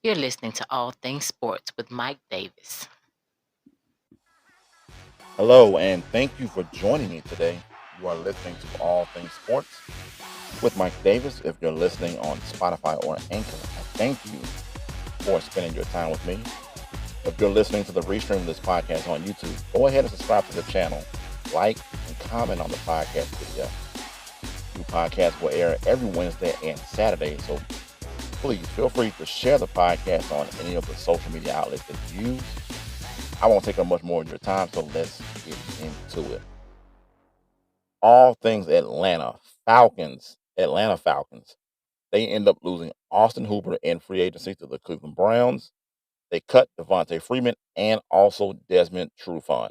You're listening to All Things Sports with Mike Davis. Hello, and thank you for joining me today. You are listening to All Things Sports with Mike Davis. If you're listening on Spotify or Anchor, I thank you for spending your time with me. If you're listening to the restream of this podcast on YouTube, go ahead and subscribe to the channel, like, and comment on the podcast video. New podcasts will air every Wednesday and Saturday, so please feel free to share the podcast on any of the social media outlets that you use. I won't take up much more of your time, so let's get into it. All things Atlanta Falcons. They end up losing Austin Hooper in free agency to the Cleveland Browns. They cut Devontae Freeman and also Desmond Trufant.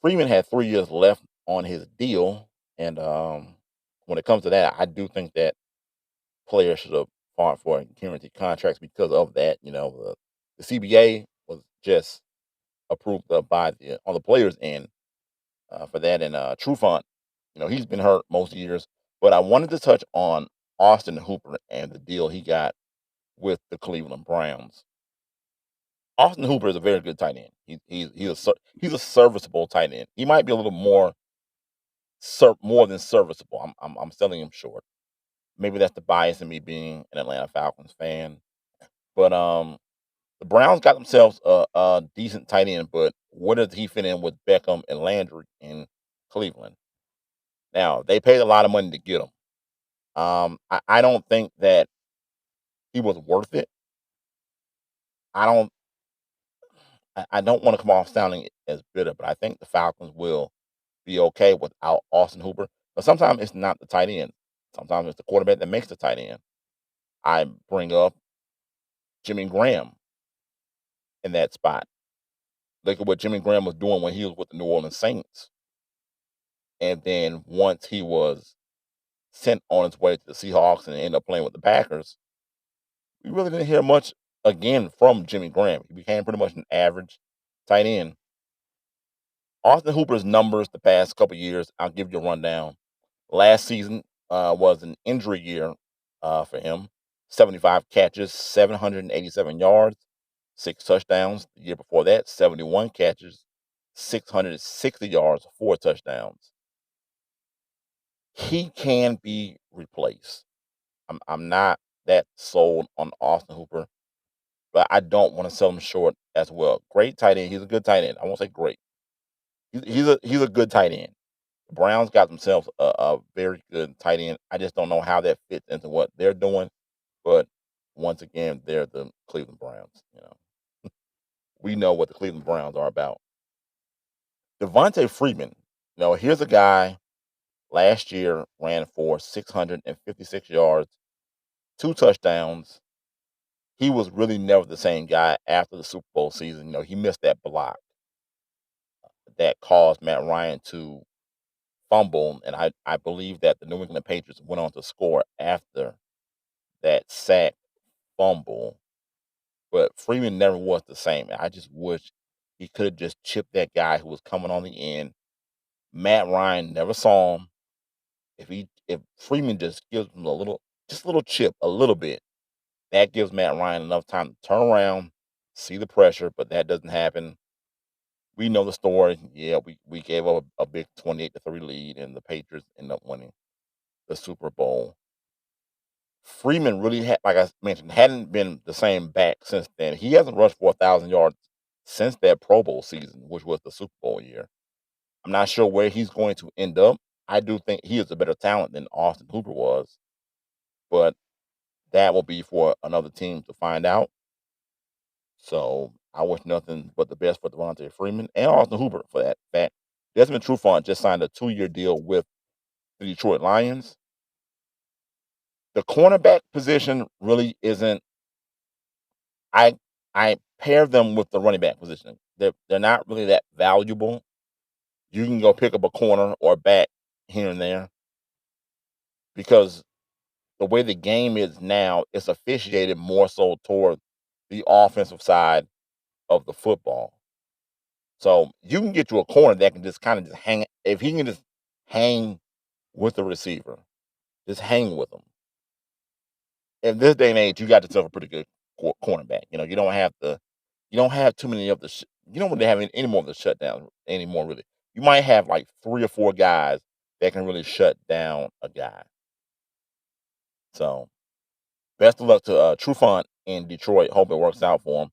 Freeman had 3 years left on his deal, and when it comes to that, I do think that players should have fought for guaranteed contracts because of that. The CBA was just approved by on the players' end for that, and Trufant, he's been hurt most years. But I wanted to touch on Austin Hooper and the deal he got with the Cleveland Browns. Austin Hooper is a very good tight end. He's a serviceable tight end. He might be a little more than serviceable. I'm selling him short. Maybe that's the bias in me being an Atlanta Falcons fan. But the Browns got themselves a decent tight end. But where does he fit in with Beckham and Landry in Cleveland? Now they paid a lot of money to get him. I don't think that he was worth it. I don't I don't want to come off sounding as bitter, but I think the Falcons will be okay without Austin Hooper. But sometimes it's not the tight end. Sometimes it's the quarterback that makes the tight end. I bring up Jimmy Graham in that spot. Look at what Jimmy Graham was doing when he was with the New Orleans Saints. And then once he was sent on his way to the Seahawks and ended up playing with the Packers, we really didn't hear much again from Jimmy Graham. He became pretty much an average tight end. Austin Hooper's numbers the past couple years, I'll give you a rundown. Last season was an injury year for him. 75 catches, 787 yards, 6 touchdowns. The year before that, 71 catches, 660 yards, 4 touchdowns. He can be replaced. I'm not that sold on Austin Hooper, but I don't want to sell him short as well. Great tight end. He's a good tight end. I won't say great. He's a good tight end. The Browns got themselves a very good tight end. I just don't know how that fits into what they're doing. But once again, they're the Cleveland Browns. We know what the Cleveland Browns are about. Devontae Freeman. Here's a guy last year ran for 656 yards, 2 touchdowns. He was really never the same guy after the Super Bowl season. He missed that block that caused Matt Ryan to fumble, and I believe that the New England Patriots went on to score after that sack fumble, but Freeman never was the same. I just wish he could have just chipped that guy who was coming on the end. Matt Ryan never saw him. If Freeman just gives him just a little chip, a little bit, that gives Matt Ryan enough time to turn around, see the pressure, but that doesn't happen. We know the story. Yeah, we gave up a big 28-3 lead, and the Patriots end up winning the Super Bowl. Freeman really had, like I mentioned, hadn't been the same back since then. He hasn't rushed for 1,000 yards since that Pro Bowl season, which was the Super Bowl year. I'm not sure where he's going to end up. I do think he is a better talent than Austin Hooper was, but that will be for another team to find out. So I wish nothing but the best for Devontae Freeman and Austin Hooper for that fact. Desmond Trufant just signed a 2-year deal with the Detroit Lions. The cornerback position really isn't. I I pair them with the running back position. They're not really that valuable. You can go pick up a corner or a back here and there because the way the game is now, it's officiated more so toward the offensive side of the football. So you can get you a corner that can just kind of just hang. If he can just hang with the receiver, just hang with him. in this day and age, you got yourself a pretty good cornerback. You don't have too many of the, you don't really have any more of the shutdowns anymore. Really, you might have like 3 or 4 guys that can really shut down a guy. So, best of luck to Trufant in Detroit. Hope it works out for him.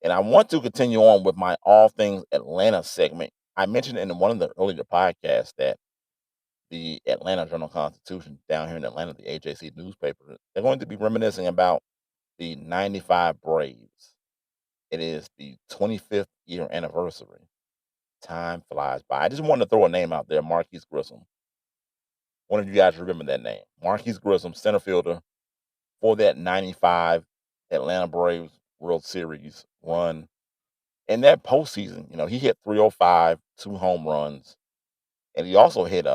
And I want to continue on with my All Things Atlanta segment. I mentioned in one of the earlier podcasts that the Atlanta Journal Constitution down here in Atlanta, the AJC newspaper, they're going to be reminiscing about the 95 Braves. It is the 25th year anniversary. Time flies by. I just wanted to throw a name out there, Marquise Grissom. One of you guys remember that name. Marquise Grissom, center fielder for that 95 Atlanta Braves World Series run. In that postseason, he hit 305, 2 home runs, and he also hit he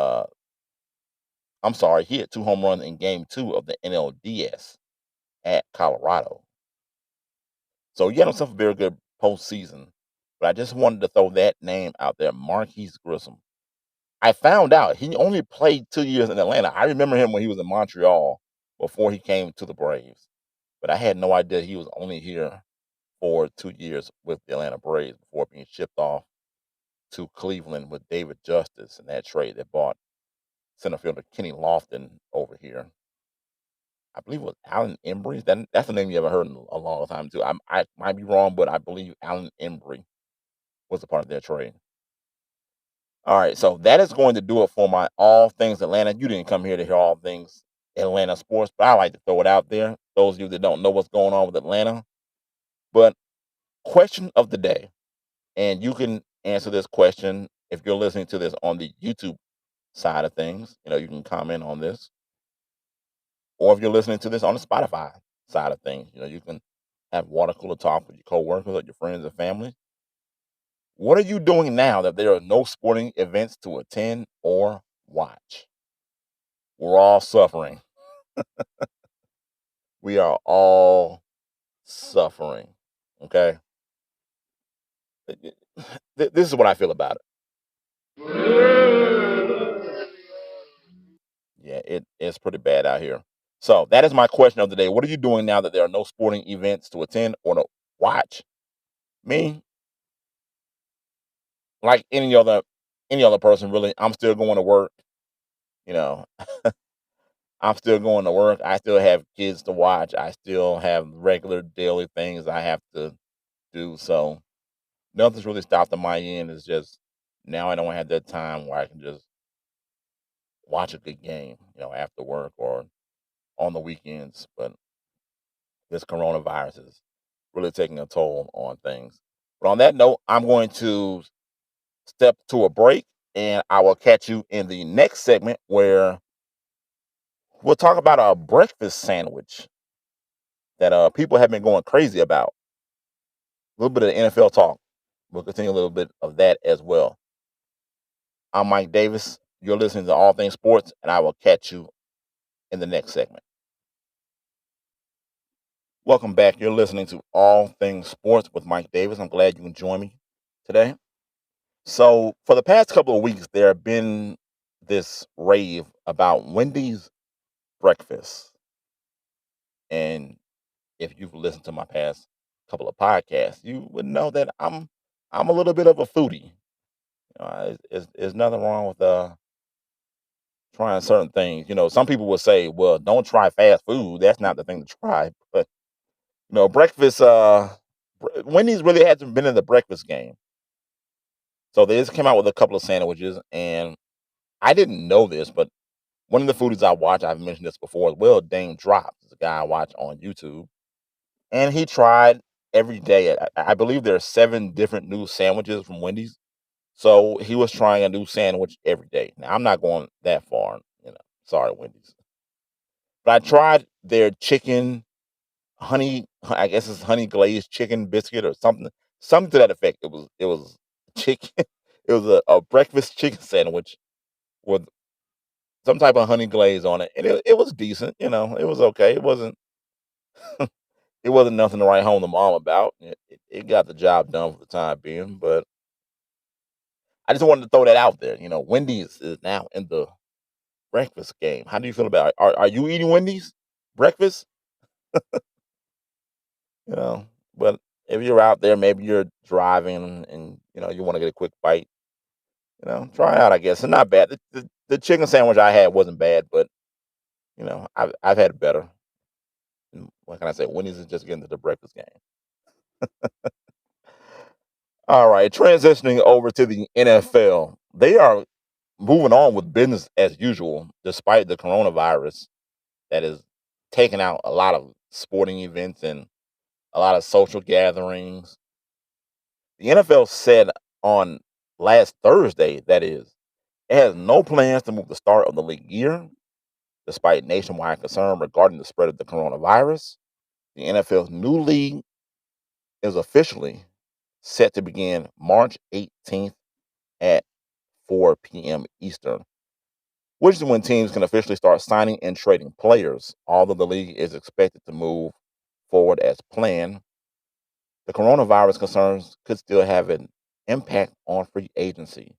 hit 2 home runs in game 2 of the NLDS at Colorado. So he had himself a very good postseason. But I just wanted to throw that name out there, Marquise Grissom. I found out he only played 2 years in Atlanta. I remember him when he was in Montreal before he came to the Braves. But I had no idea he was only here for 2 years with the Atlanta Braves before being shipped off to Cleveland with David Justice in that trade that bought center fielder Kenny Lofton over here. I believe it was Alan Embry. That's a name you ever heard in a long time too. I might be wrong, but I believe Alan Embry was a part of their trade. All right, so that is going to do it for my All Things Atlanta. You didn't come here to hear all things Atlanta sports, but I like to throw it out there. Those of you that don't know what's going on with Atlanta. But question of the day, and you can answer this question if you're listening to this on the YouTube side of things. You can comment on this, or if you're listening to this on the Spotify side of things, you can have water cooler talk with your coworkers or your friends and family. What are you doing now that there are no sporting events to attend or watch? We're all suffering. We are all suffering. Okay. This is what I feel about it. Yeah, it's pretty bad out here. So that is my question of the day. What are you doing now that there are no sporting events to attend or to watch? Me, like any other person, really. I'm still going to work. You know, I'm still going to work. I still have kids to watch. I still have regular daily things I have to do. So nothing's really stopped on my end. It's just now I don't have that time where I can just watch a good game, after work or on the weekends. But this coronavirus is really taking a toll on things. But on that note, I'm going to step to a break and I will catch you in the next segment where we'll talk about a breakfast sandwich that people have been going crazy about. A little bit of NFL talk. We'll continue a little bit of that as well. I'm Mike Davis. You're listening to All Things Sports, and I will catch you in the next segment. Welcome back. You're listening to All Things Sports with Mike Davis. I'm glad you can join me today. So, for the past couple of weeks, there have been this rave about Wendy's breakfast. And if you've listened to my past couple of podcasts, you would know that I'm a little bit of a foodie. There's nothing wrong with trying certain things. Some people will say, "Well, don't try fast food. That's not the thing to try." But breakfast. Wendy's really hasn't been in the breakfast game, so they just came out with a couple of sandwiches, and I didn't know this, but one of the foodies I watch, I've mentioned this before as well. Dame Drops is a guy I watch on YouTube, and he tried every day. I believe there are 7 different new sandwiches from Wendy's. So he was trying a new sandwich every day. Now I'm not going that far, Sorry, Wendy's. But I tried their chicken I guess it's honey glazed chicken biscuit or something to that effect. It was chicken. It was a breakfast chicken sandwich with some type of honey glaze on it, and it was decent. It was okay. It wasn't nothing to write home to mom about. It got the job done for the time being, but I just wanted to throw that out there. Wendy's is now in the breakfast game. How do you feel about it? Are you eating Wendy's breakfast? you know. But if you're out there, maybe you're driving and you want to get a quick bite, try it out. I guess it's not bad. The chicken sandwich I had wasn't bad, but I've had better. And what can I say? Wendy's is just getting to the breakfast game. All right, transitioning over to the NFL, they are moving on with business as usual, despite the coronavirus that is taking out a lot of sporting events and a lot of social gatherings. The NFL said on last Thursday, that is, it has no plans to move the start of the league year, despite nationwide concern regarding the spread of the coronavirus. The NFL's new league is officially set to begin March 18th at 4 p.m. Eastern, which is when teams can officially start signing and trading players. Although the league is expected to move forward as planned, the coronavirus concerns could still have an impact on free agency.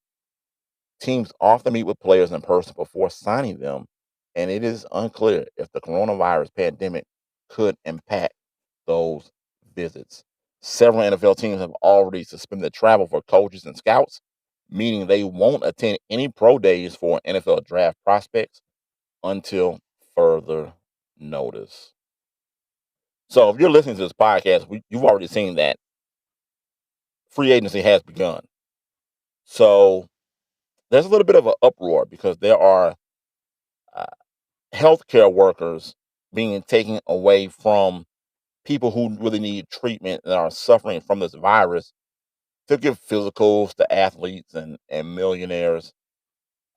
Teams often meet with players in person before signing them, and it is unclear if the coronavirus pandemic could impact those visits. Several NFL teams have already suspended travel for coaches and scouts, meaning they won't attend any pro days for NFL draft prospects until further notice. So, if you're listening to this podcast, you've already seen that free agency has begun. So, there's a little bit of an uproar because there are uh, healthcare workers being taken away from people who really need treatment and are suffering from this virus to give physicals to athletes and millionaires.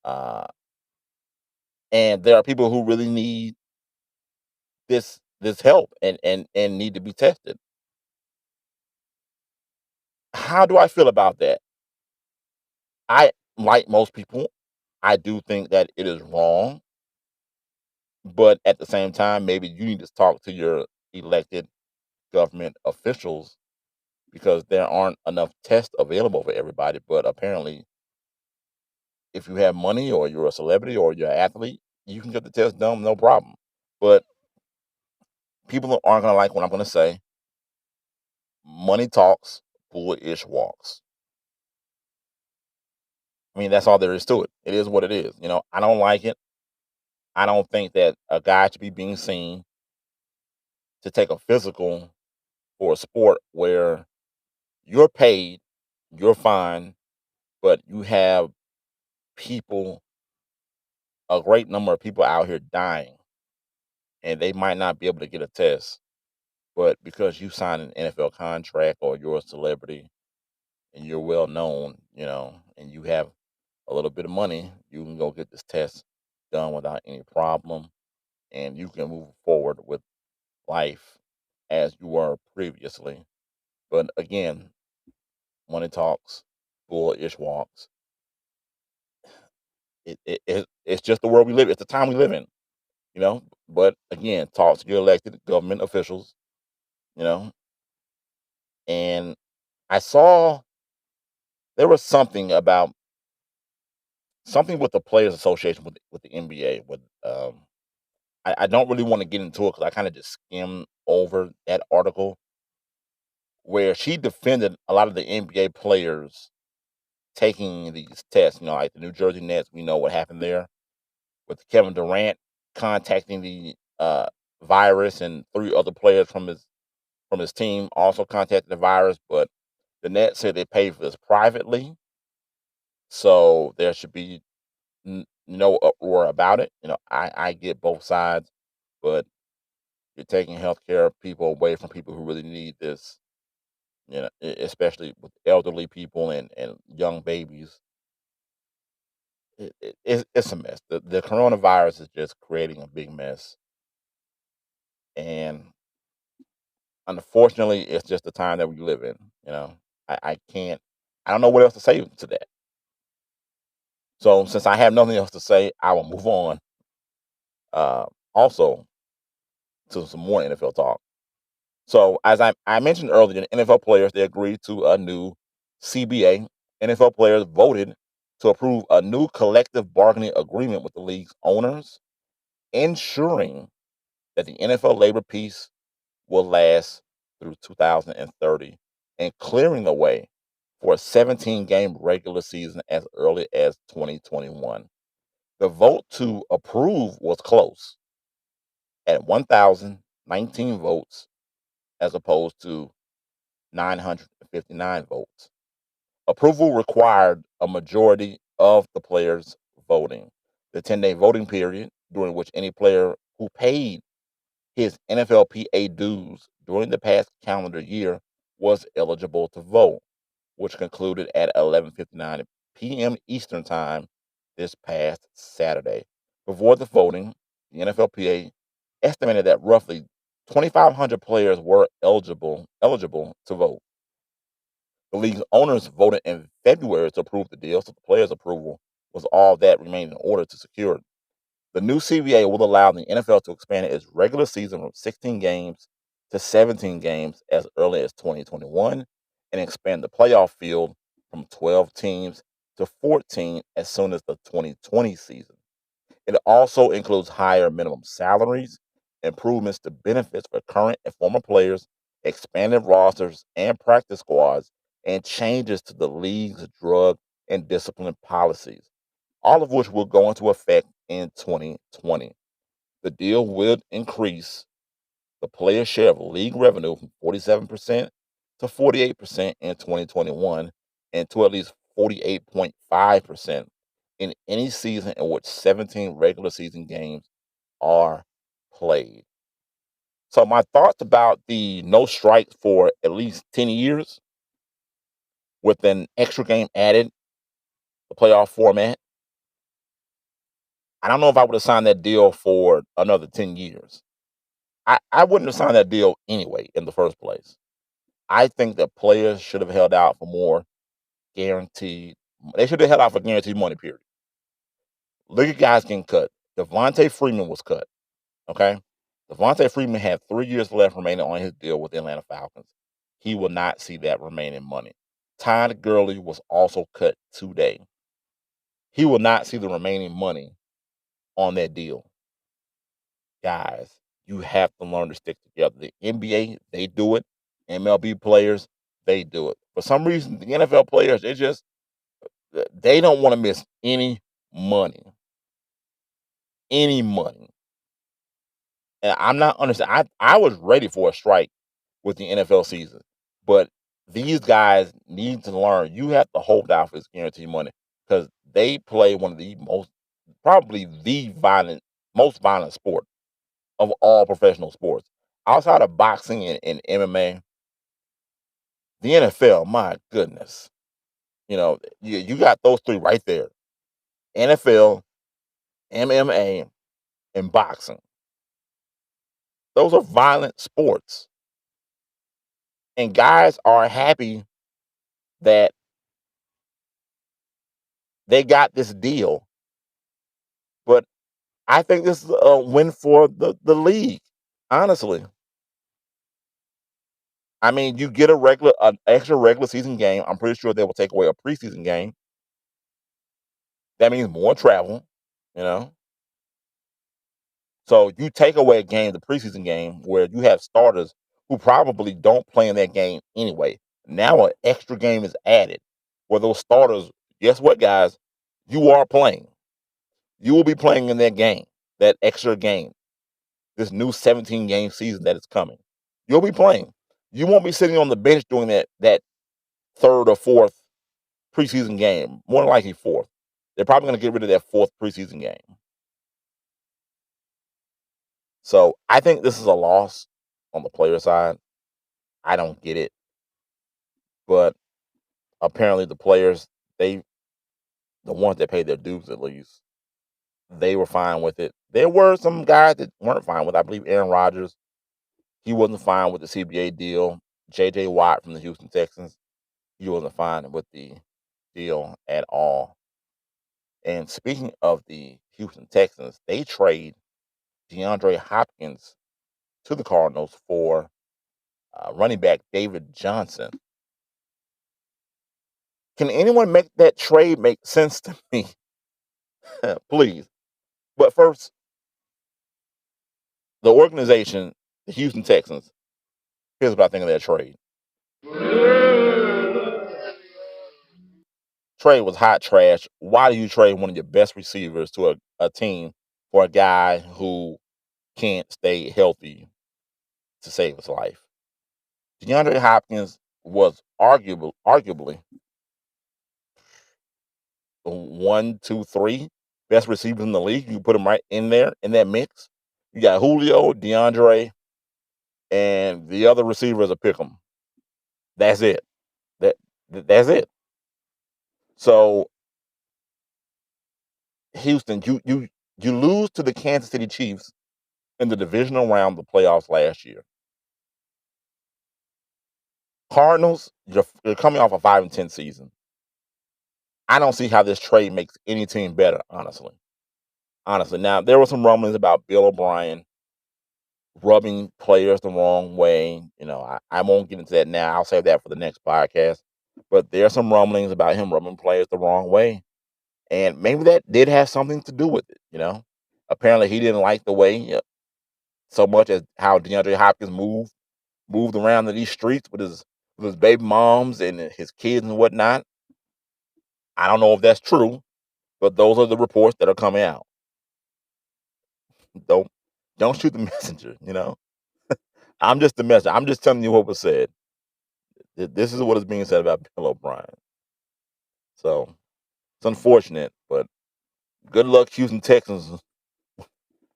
Uh, and there are people who really need this help and need to be tested. How do I feel about that? I like most people, I do think that it is wrong, but at the same time, maybe you need to talk to your elected government officials because there aren't enough tests available for everybody. But apparently, if you have money or you're a celebrity or you're an athlete, you can get the test done, no problem. But people aren't going to like what I'm going to say. Money talks, bullish walks. I mean, that's all there is to it. It is what it is. I don't like it. I don't think that a guy should be being seen to take a physical for a sport where you're paid, you're fine, but you have people, a great number of people out here dying, and they might not be able to get a test. But because you signed an NFL contract or you're a celebrity and you're well known, and you have a little bit of money, you can go get this test done without any problem, and you can move forward with life as you were previously. But again, money talks, bullish walks. It's just the world we live. It's the time we live in, you know. But again, talk to your elected government officials, you know. And I saw there was something with the Players Association with the NBA. I don't really want to get into it because I kind of just skimmed over that article where she defended a lot of the NBA players taking these tests. Like the New Jersey Nets. We know what happened there with Kevin Durant contacting the virus, and three other players from his team also contacted the virus. But the Nets said they paid for this privately, so there should be no uproar about it. I get both sides, but you're taking healthcare people away from people who really need this. Especially with elderly people and young babies. It's a mess. The coronavirus is just creating a big mess, and unfortunately, it's just the time that we live in. I can't. I don't know what else to say to that. So since I have nothing else to say, I will move on. Uh, Also to some more NFL talk. So as I mentioned earlier, the NFL players they agreed to a new CBA. NFL players voted to approve a new collective bargaining agreement with the league's owners, ensuring that the NFL labor peace will last through 2030 and clearing the way for a 17-game regular season as early as 2021. The vote to approve was close at 1,019 votes as opposed to 959 votes. Approval required a majority of the players voting. The 10-day voting period, during which any player who paid his NFLPA dues during the past calendar year was eligible to vote, which concluded at 11:59 p.m. Eastern Time this past Saturday. Before the voting, the NFLPA estimated that roughly 2,500 players were eligible to vote. The league's owners voted in February to approve the deal, so the players' approval was all that remained in order to secure it. The new CBA will allow the NFL to expand its regular season from 16 games to 17 games as early as 2021 and expand the playoff field from 12 teams to 14 as soon as the 2020 season. It also includes higher minimum salaries, improvements to benefits for current and former players, expanded rosters and practice squads, and changes to the league's drug and discipline policies, all of which will go into effect in 2020. The deal will increase the player's share of league revenue from 47% to 48% in 2021 and to at least 48.5% in any season in which 17 regular season games are played. So, my thoughts about the no strikes for at least 10 years with an extra game added, the playoff format. I don't know if I would have signed that deal for another 10 years. I wouldn't have signed that deal anyway in the first place. I think that players should have held out for more guaranteed. They should have held out for guaranteed money, period. Look at guys getting cut. Devontae Freeman was cut. Okay. Devontae Freeman had 3 years left remaining on his deal with the Atlanta Falcons. He will not see that remaining money. Todd Gurley was also cut today. He will not see the remaining money on that deal. Guys, you have to learn to stick together. The NBA, they do it. MLB players, they do it. For some reason, the NFL players, they don't want to miss any money. Any money. And I'm not understanding. I was ready for a strike with the NFL season, but these guys need to learn. You have to hold out for this guaranteed money because they play one of the probably the most violent sport of all professional sports. Outside of boxing and MMA, the NFL, my goodness, you got those three right there: NFL, MMA, and boxing. Those are violent sports. And guys are happy that they got this deal. But I think this is a win for the league, honestly. I mean, you get an extra regular season game. I'm pretty sure they will take away a preseason game. That means more travel, you know. So you take away a game, the preseason game, where you have starters who probably don't play in that game anyway. Now an extra game is added where those starters, guess what, guys? You are playing. You will be playing in that game, that extra game, this new 17 game season that is coming. You'll be playing. You won't be sitting on the bench doing that third or fourth preseason game. More than likely fourth. They're probably going to get rid of that fourth preseason game. So I think this is a loss on the player side. I don't get it, but apparently the players, the ones that paid their dues at least, they were fine with it. There were some guys that weren't fine with it. I believe Aaron Rodgers, he wasn't fine with the CBA deal. J.J. Watt from the Houston Texans, he wasn't fine with the deal at all. And speaking of the Houston Texans, they trade DeAndre Hopkins to the Cardinals for running back David Johnson. Can anyone make that trade make sense to me? Please. But first, the organization, the Houston Texans, Here's what I think of that trade. Trade was hot trash. Why do you trade one of your best receivers to a team for a guy who can't stay healthy to save his life? DeAndre Hopkins was arguably the 1, 2, 3 best receivers in the league. You put him right in there in that mix. You got Julio, DeAndre, and the other receivers are pick 'em. That's it. That's it. So Houston, you lose to the Kansas City Chiefs in the divisional round of the playoffs last year. Cardinals, you're coming off a 5-10 season. I don't see how this trade makes any team better, honestly. Honestly. Now, there were some rumblings about Bill O'Brien rubbing players the wrong way. I won't get into that now. I'll save that for the next podcast. But there are some rumblings about him rubbing players the wrong way. And maybe that did have something to do with it. Apparently he didn't like the way so much as how DeAndre Hopkins moved around in these streets with his baby moms and his kids and whatnot. I don't know if that's true, but those are the reports that are coming out. Don't don't shoot the messenger. I'm just the messenger. I'm just telling you what was said. This is what is being said about Bill O'Brien. So it's unfortunate, but good luck Houston Texans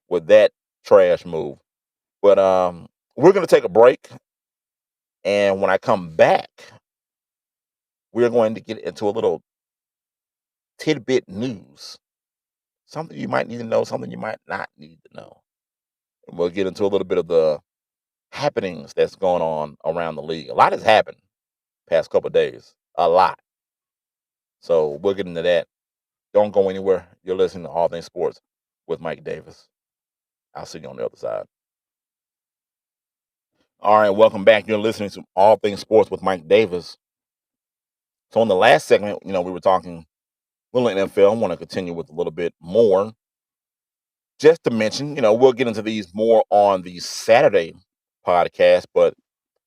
with that trash move. But we're gonna take a break, and when I come back, we're going to get into a little tidbit news. Something you might need to know, something you might not need to know. And we'll get into a little bit of the happenings that's going on around the league. A lot has happened past couple of days. A lot. So we'll get into that. Don't go anywhere. You're listening to All Things Sports with Mike Davis. I'll see you on the other side. All right, welcome back. You're listening to All Things Sports with Mike Davis. So in the last segment, we were talking a little NFL. I want to continue with a little bit more. Just to mention, we'll get into these more on the Saturday podcast, but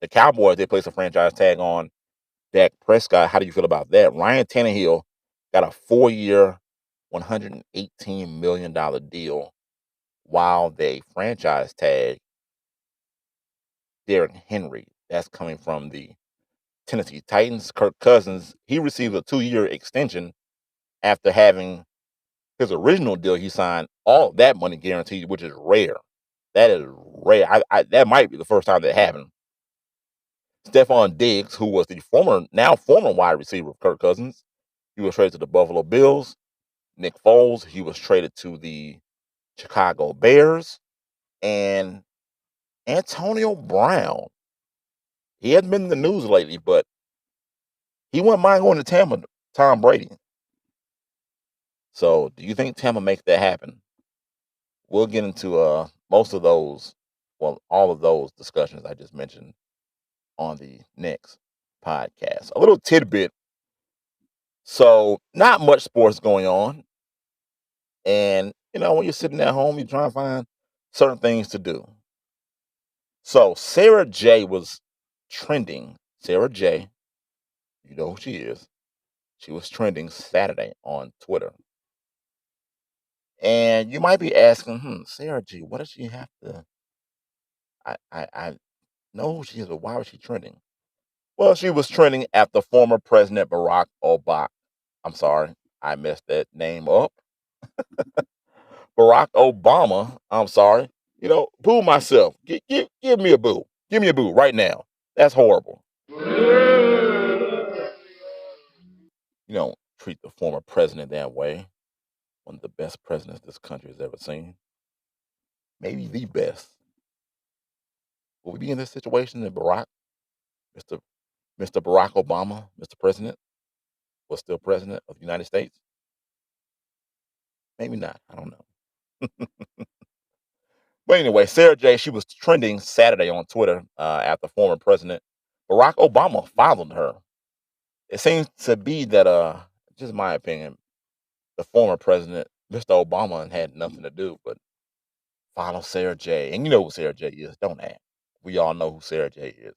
the Cowboys, they placed a franchise tag on Dak Prescott. How do you feel about that? Ryan Tannehill got a 4-year, $118 million deal, while they franchise tag Derrick Henry. That's coming from the Tennessee Titans. Kirk Cousins, he received a 2-year extension after having his original deal he signed all that money guaranteed, which is rare. That is rare. That might be the first time that happened. Stephon Diggs, who was the now former wide receiver of Kirk Cousins, he was traded to the Buffalo Bills. Nick Foles, he was traded to the Chicago Bears. And Antonio Brown, he hasn't been in the news lately, but he wouldn't mind going to Tampa, Tom Brady. So do you think Tampa makes that happen? We'll get into most of those, well, all of those discussions I just mentioned on the next podcast. A little tidbit. So not much sports going on. And, when you're sitting at home, you're trying to find certain things to do. So Sarah J was trending. Sarah J, you know who she is. She was trending Saturday on Twitter. And you might be asking, Sarah G, what does she have to? I know who she is, but why was she trending? Well, she was trending after former President Barack Obama. I'm sorry, I messed that name up. Barack Obama. I'm sorry. Boo myself. Give me a boo. Give me a boo right now. That's horrible. You don't treat the former president that way. One of the best presidents this country has ever seen. Maybe the best. Will we be in this situation that Mr. Mr. Barack Obama, Mr. President, was still president of the United States? Maybe not. I don't know. But anyway, Sarah J, she was trending Saturday on Twitter after former President Barack Obama followed her. It seems to be that, just my opinion, the former president, Mr. Obama, had nothing to do but follow Sarah J. And you know who Sarah J is. Don't ask. We all know who Sarah J is.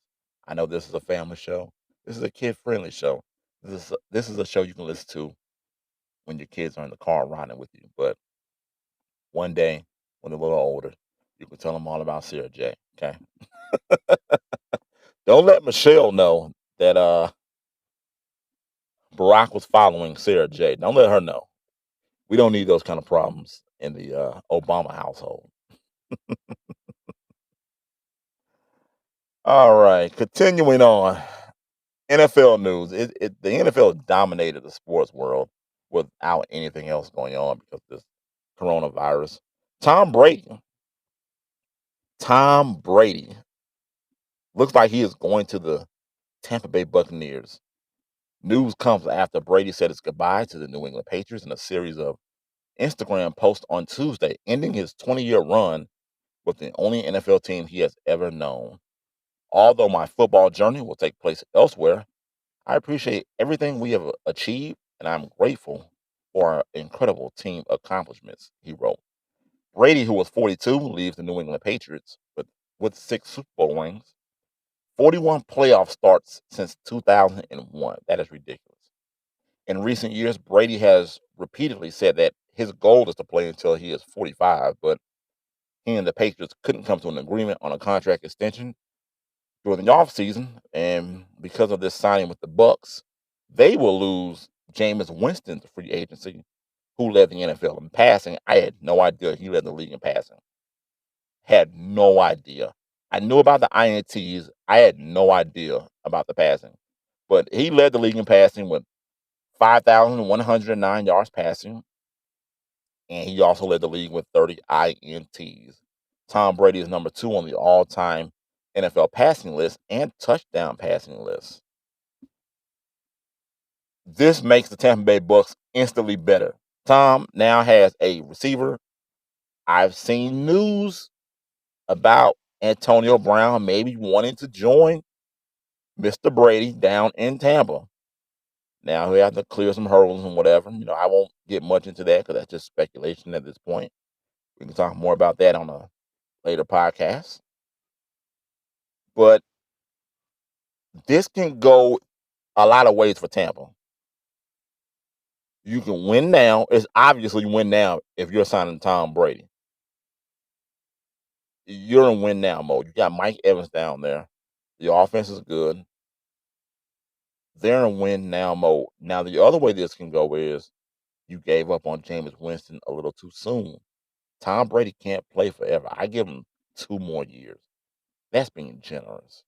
I know this is a family show. This is a kid-friendly show. This is a show you can listen to when your kids are in the car riding with you. But one day, when they're a little older, you can tell them all about Sarah J. Okay. Don't let Michelle know that Barack was following Sarah J. Don't let her know. We don't need those kind of problems in the Obama household. All right, continuing on. NFL news. The NFL dominated the sports world without anything else going on because of this coronavirus. Tom Brady. Tom Brady looks like he is going to the Tampa Bay Buccaneers. News comes after Brady said his goodbye to the New England Patriots in a series of Instagram posts on Tuesday, ending his 20-year run with the only NFL team he has ever known. Although my football journey will take place elsewhere, I appreciate everything we have achieved, and I'm grateful for our incredible team accomplishments, he wrote. Brady, who was 42, leaves the New England Patriots with 6 Super Bowl rings, 41 playoff starts since 2001. That is ridiculous. In recent years, Brady has repeatedly said that his goal is to play until he is 45, but he and the Patriots couldn't come to an agreement on a contract extension during the offseason, and because of this signing with the Bucks, they will lose Jameis Winston to free agency, who led the NFL in passing. I had no idea he led the league in passing. Had no idea. I knew about the INTs. I had no idea about the passing. But he led the league in passing with 5,109 yards passing, and he also led the league with 30 INTs. Tom Brady is number 2 on the all-time NFL passing list and touchdown passing list. This makes the Tampa Bay Bucks instantly better. Tom now has a receiver. I've seen news about Antonio Brown maybe wanting to join Mr. Brady down in Tampa. Now he has to clear some hurdles and whatever. I won't get much into that because that's just speculation at this point. We can talk more about that on a later podcast. But this can go a lot of ways for Tampa. You can win now. It's obviously win now if you're signing Tom Brady. You're in win now mode. You got Mike Evans down there. The offense is good. They're in win now mode. Now the other way this can go is you gave up on Jameis Winston a little too soon. Tom Brady can't play forever. I give him 2 more years. That's being generous.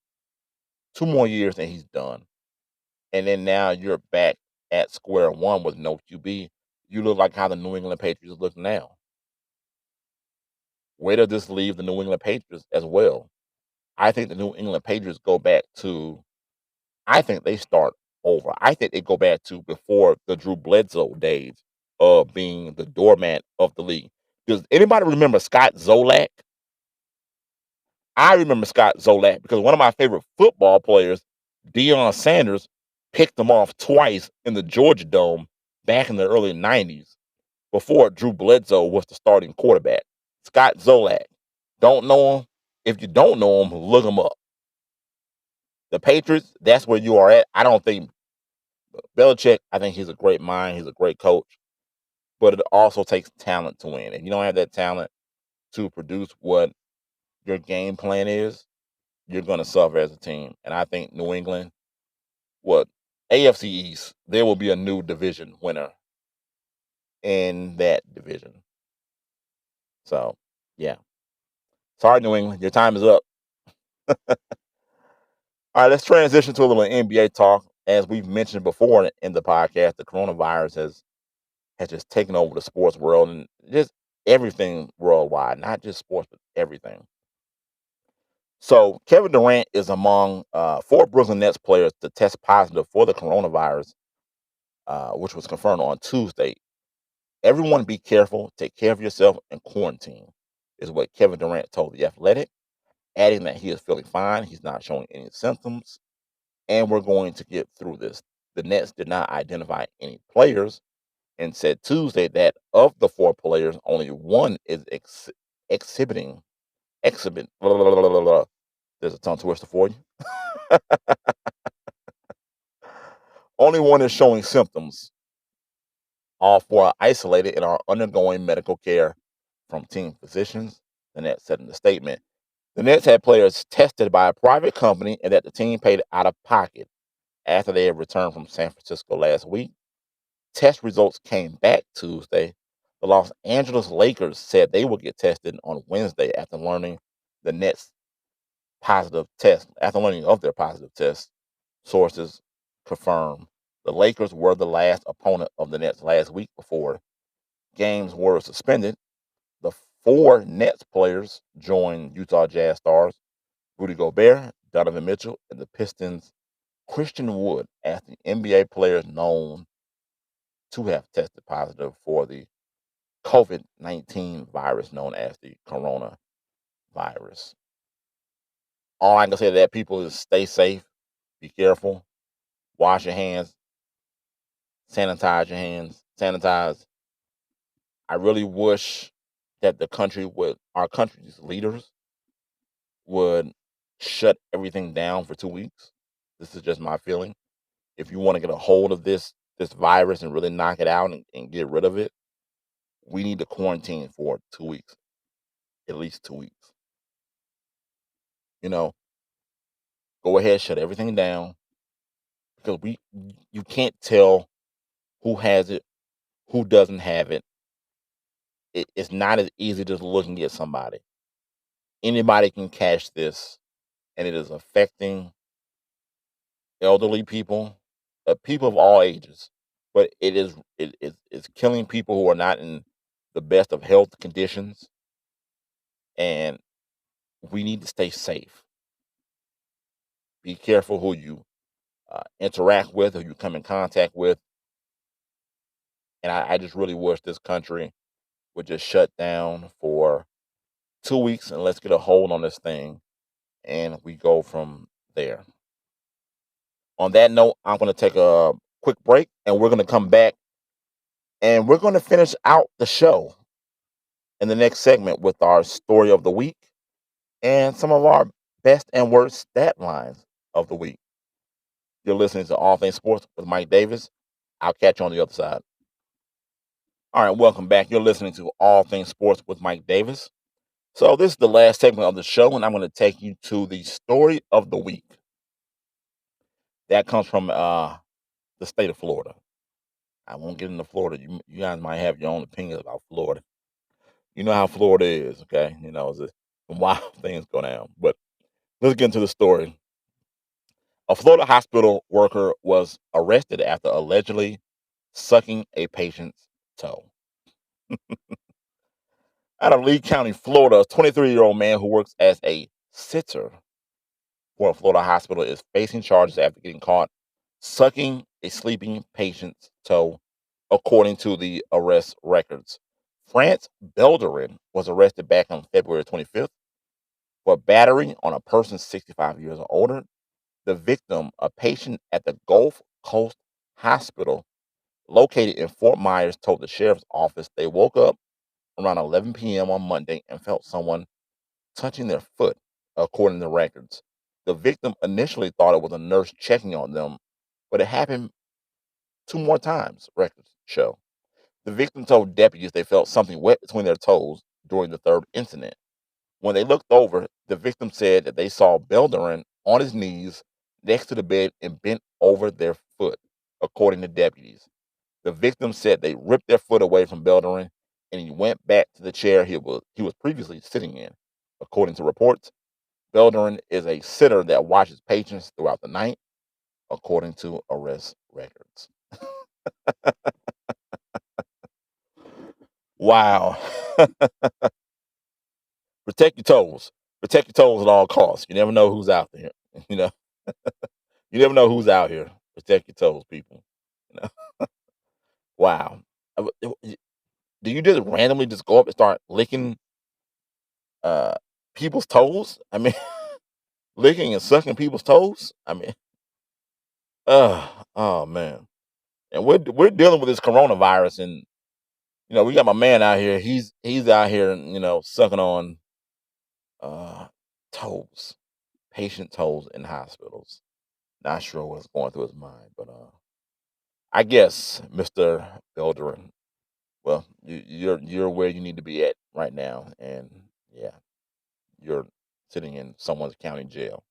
2 more years and he's done. And then now you're back at square one with no QB. You look like how the New England Patriots look now. Where does this leave the New England Patriots as well? I think the New England Patriots go back to, I think they start over. I think they go back to before the Drew Bledsoe days of being the doormat of the league. Does anybody remember Scott Zolak? I remember Scott Zolak because one of my favorite football players, Deion Sanders, picked him off twice in the Georgia Dome back in the early 90s before Drew Bledsoe was the starting quarterback. Scott Zolak. Don't know him? If you don't know him, look him up. The Patriots, that's where you are at. I don't think Belichick, I think he's a great mind. He's a great coach. But it also takes talent to win. And you don't have that talent to produce what your game plan is, you're going to suffer as a team. And I think New England, AFC East, there will be a new division winner in that division. So, yeah. Sorry, New England, your time is up. All right, let's transition to a little NBA talk. As we've mentioned before in the podcast, the coronavirus has just taken over the sports world and just everything worldwide, not just sports, but everything. So Kevin Durant is among 4 Brooklyn Nets players to test positive for the coronavirus, which was confirmed on Tuesday. Everyone be careful, take care of yourself, and quarantine, is what Kevin Durant told The Athletic, adding that he is feeling fine, he's not showing any symptoms, and we're going to get through this. The Nets did not identify any players and said Tuesday that of the 4 players, only one is exhibit. Blah, blah, blah, blah, blah. There's a tongue twister for you. Only one is showing symptoms. All four are isolated and are undergoing medical care from team physicians, the Nets said in the statement. The Nets had players tested by a private company and that the team paid out of pocket after they had returned from San Francisco last week. Test results came back Tuesday. The Los Angeles Lakers said they would get tested on Wednesday after learning the Nets' positive test. After learning of their positive test, sources confirm the Lakers were the last opponent of the Nets last week before games were suspended. The four Nets players joined Utah Jazz stars Rudy Gobert, Donovan Mitchell, and the Pistons' Christian Wood as the NBA players known to have tested positive for the COVID-19 virus known as the coronavirus. All I can say to that, people, is stay safe, be careful, wash your hands, sanitize. I really wish that our country's leaders would shut everything down for 2 weeks. This is just my feeling. If you want to get a hold of this virus and really knock it out and get rid of it, we need to quarantine for 2 weeks, at least 2 weeks. You know, go ahead, shut everything down because you can't tell who has it, who doesn't have it. It's not as easy just looking at somebody. Anybody can catch this, and it is affecting elderly people, people of all ages. But it's killing people who are not in the best of health conditions, and we need to stay safe. Be careful who you interact with, who you come in contact with, and I just really wish this country would just shut down for 2 weeks and let's get a hold on this thing, and we go from there. On that note, I'm going to take a quick break, and we're going to come back and we're going to finish out the show in the next segment with our story of the week and some of our best and worst stat lines of the week. You're listening to All Things Sports with Mike Davis. I'll catch you on the other side. All right, welcome back. You're listening to All Things Sports with Mike Davis. So, this is the last segment of the show, and I'm going to take you to the story of the week. That comes from the state of Florida. I won't get into Florida. You guys might have your own opinions about Florida. You know how Florida is, okay? Some wild things go down. But let's get into the story. A Florida hospital worker was arrested after allegedly sucking a patient's toe. Out of Lee County, Florida, a 23-year-old man who works as a sitter for a Florida hospital is facing charges after getting caught sucking a sleeping patient's toe, according to the arrest records. France Belderin was arrested back on February 25th for battering on a person 65 years or older. The victim, a patient at the Gulf Coast Hospital located in Fort Myers, told the sheriff's office they woke up around 11 p.m. on Monday and felt someone touching their foot, according to records. The victim initially thought it was a nurse checking on them, but it happened two more times, records show. The victim told deputies they felt something wet between their toes during the third incident. When they looked over, the victim said that they saw Belderin on his knees next to the bed and bent over their foot, according to deputies. The victim said they ripped their foot away from Belderin and he went back to the chair he was previously sitting in. According to reports, Belderin is a sitter that watches patients throughout the night, according to arrest records. Wow. Protect your toes. Protect your toes at all costs. You never know who's out there. You know, you never know who's out here. Protect your toes, people. You know? Wow. Do you just randomly just go up and start licking uh people's toes? I mean, licking and sucking people's toes? I mean, oh man. And we're dealing with this coronavirus, and we got my man out here. He's out here, sucking on uh toes. patient tolls in hospitals. Not sure what's going through his mind, but I guess, Mr. Belderin, well, you're where you need to be at right now, and yeah, you're sitting in someone's county jail.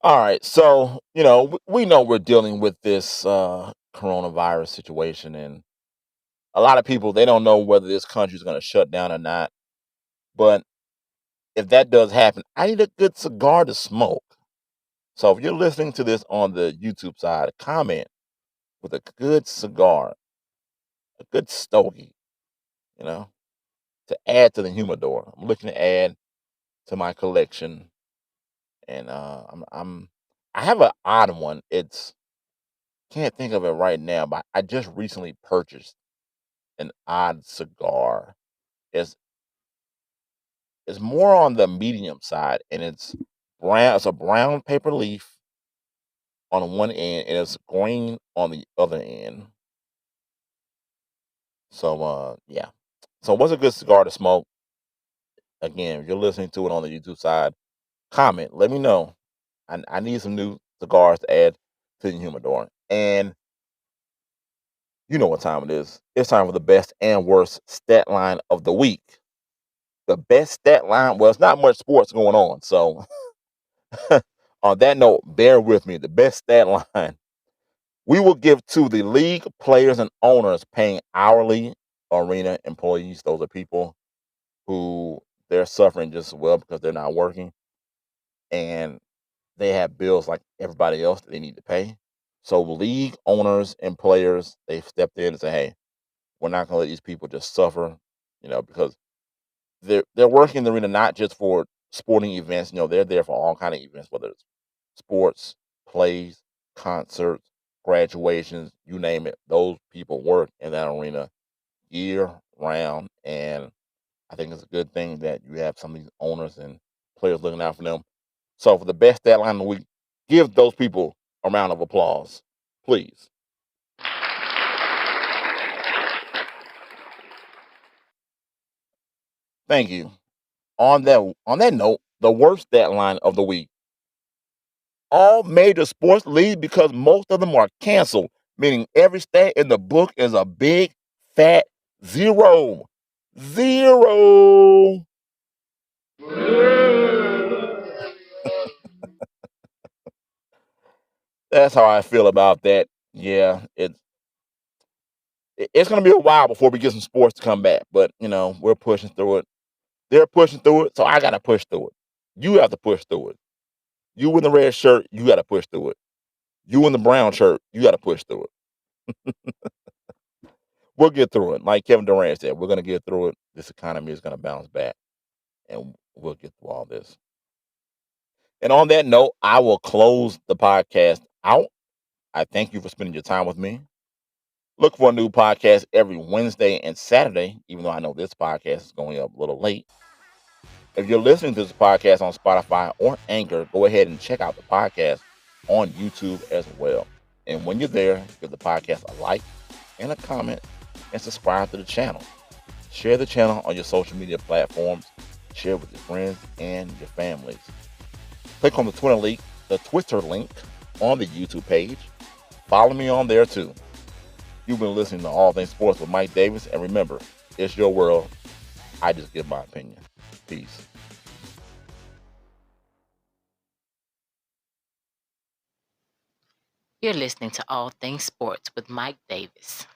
All right, so we know we're dealing with this coronavirus situation, and a lot of people they don't know whether this country is going to shut down or not. But if that does happen, I need a good cigar to smoke. So if you're listening to this on the YouTube side, comment with a good cigar, a good stogie, you know, to add to the humidor. I'm looking to add to my collection, and I have an odd one. It's can't think of it right now, but I just recently purchased an odd cigar. It's it's more on the medium side, and it's brown. It's a brown paper leaf on one end, and it's green on the other end. So yeah. So what's a good cigar to smoke? Again, if you're listening to it on the YouTube side, comment. Let me know. I need some new cigars to add to the humidor. And you know what time it is. It's time for the best and worst stat line of the week. The best stat line, well, it's not much sports going on. So on that note, bear with me. The best stat line we will give to the league players and owners paying hourly arena employees. Those are people who they're suffering just as well because they're not working and they have bills like everybody else that they need to pay. So league owners and players, they've stepped in and say, hey, we're not gonna let these people just suffer, because they're working in the arena not just for sporting events, they're there for all kind of events, whether it's sports, plays, concerts, graduations, you name it. Those people work in that arena year round, and I think it's a good thing that you have some of these owners and players looking out for them. So for the best stat line of the week, give those people a round of applause, please. Thank you. On that note, the worst stat line of the week. All major sports leagues because most of them are canceled, meaning every stat in the book is a big fat zero. Zero. That's how I feel about that. Yeah, it's going to be a while before we get some sports to come back, but we're pushing through it. They're pushing through it, so I got to push through it. You have to push through it. You in the red shirt, you got to push through it. You in the brown shirt, you got to push through it. We'll get through it. Like Kevin Durant said, we're going to get through it. This economy is going to bounce back, and we'll get through all this. And on that note, I will close the podcast out. I thank you for spending your time with me. Look for a new podcast every Wednesday and Saturday, even though I know this podcast is going up a little late. If you're listening to this podcast on Spotify or Anchor, go ahead and check out the podcast on YouTube as well. And when you're there, give the podcast a like and a comment and subscribe to the channel. Share the channel on your social media platforms. Share with your friends and your families. Click on the Twitter link on the YouTube page. Follow me on there too. You've been listening to All Things Sports with Mike Davis, and remember, it's your world. I just give my opinion. Peace. You're listening to All Things Sports with Mike Davis.